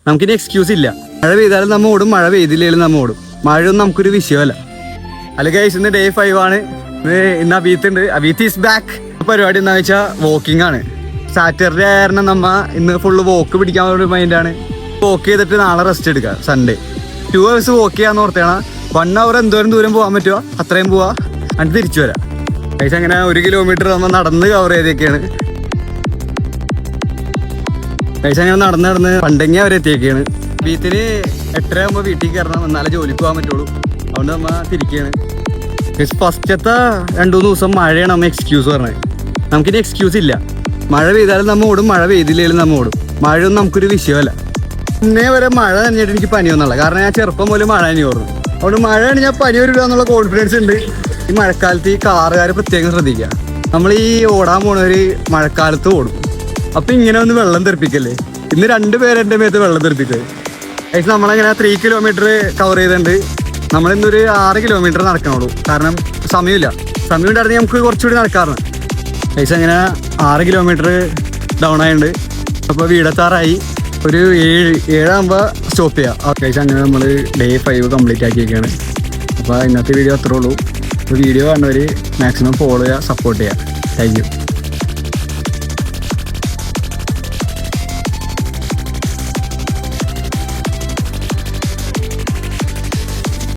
നമുക്കിനി എക്സ്ക്യൂസ് ഇല്ല. മഴ പെയ്താലും നമ്മൾ ഓടും, മഴ പെയ്തില്ലെങ്കിലും നമ്മൾ ഓടും. മഴയൊന്നും നമുക്കൊരു വിഷയമല്ല. അല്ല ഗൈസ്, ഇന്ന് ഡേ 5 ആണ്. ഇന്ന് അബീത്ത് ഉണ്ട്. അബീത്ത് ഈസ് ബാക്ക്. പരിപാടി എന്താണെന്ന് വെച്ചാൽ വോക്കിംഗ് ആണ്. സാറ്റർഡേ കാരണം നമ്മ ഇന്ന് ഫുള്ള് വോക്ക് പിടിക്കാൻ ഒരു മൈൻഡാണ്. വോക്ക് ചെയ്തിട്ട് നാളെ റെസ്റ്റ് എടുക്കുക. സൺഡേ 2 hours വോക്ക് ചെയ്യാന്ന് ഓർത്തേണ. 1 hour എന്തോരം ദൂരം പോകാൻ പറ്റുമോ അത്രയും പോവാ, എന്നിട്ട് തിരിച്ചു വരാം. ഗൈസ് അങ്ങനെ 1 kilometer നമ്മൾ നടന്ന് കവർ ചെയ്തൊക്കെയാണ്. ഗൈസ് അങ്ങനെ നടന്ന് പണ്ടെങ്കിൽ അവരെത്തിയൊക്കെയാണ്. ബീത്തിന് 8:30 ആകുമ്പോൾ വീട്ടിൽ കയറണം, എന്നാലേ ജോലിക്ക് പോകാൻ പറ്റുള്ളൂ. അതുകൊണ്ട് നമ്മ തിരിക്കുകയാണ്. ഫസ്റ്റത്തെ 2-3 ദിവസം മഴയാണ് നമ്മ എക്സ്ക്യൂസ് പറഞ്ഞത്. നമുക്കിനി എക്സ്ക്യൂസ് ഇല്ല. മഴ പെയ്താലും നമ്മൾ ഓടും, മഴ പെയ്തില്ലെങ്കിലും നമ്മൾ ഓടും. മഴയൊന്നും നമുക്കൊരു വിഷയമല്ല. ഇന്നേ വരെ മഴ തന്നെയായിട്ട് എനിക്ക് പനി വന്നുള്ള കാരണം ഞാൻ ചെറുപ്പം പോലും മഴ തന്നെ ഓർന്നു. അതുകൊണ്ട് മഴയാണ് ഞാൻ പനി വരിക എന്നുള്ള കോൺഫിഡൻസ് ഉണ്ട്. ഈ മഴക്കാലത്ത് ഈ കാറുകാർ പ്രത്യേകം ശ്രദ്ധിക്കുക. നമ്മൾ ഈ ഓടാൻ പോണവർ മഴക്കാലത്ത് ഓടും. അപ്പം ഇങ്ങനെ ഒന്ന് വെള്ളം തെറിപ്പിക്കല്ലേ. ഇന്ന് 2 പേര് എൻ്റെ മേത്ത് വെള്ളം തെറിപ്പിച്ചത്. ഏകദേശം നമ്മളങ്ങനെ 3 kilometer കവർ ചെയ്തിട്ടുണ്ട്. നമ്മളിന്നൊരു 6 kilometer നടക്കണുള്ളൂ. കാരണം സമയമില്ല. സമയം ഉണ്ടായിരുന്നെങ്കിൽ നമുക്ക് കുറച്ചുകൂടി നടക്കാറുണ്ട്. ഏകദേശം അങ്ങനെ 6 kilometer ഡൗൺ ആയിട്ടുണ്ട്. അപ്പോൾ വീടെത്താറായി. ഒരു 7 ആകുമ്പോൾ സ്റ്റോപ്പ് ചെയ്യാം. ഏകദേശം അങ്ങനെ നമ്മൾ ഡേ 5 കംപ്ലീറ്റ് ആക്കിയൊക്കെയാണ്. അപ്പോൾ ഇന്നത്തെ വീഡിയോ അത്രേ ഉള്ളൂ. അപ്പോൾ വീഡിയോ കാണുന്നവർ മാക്സിമം ഫോളോ ചെയ്യുക, സപ്പോർട്ട് ചെയ്യുക. Thank you.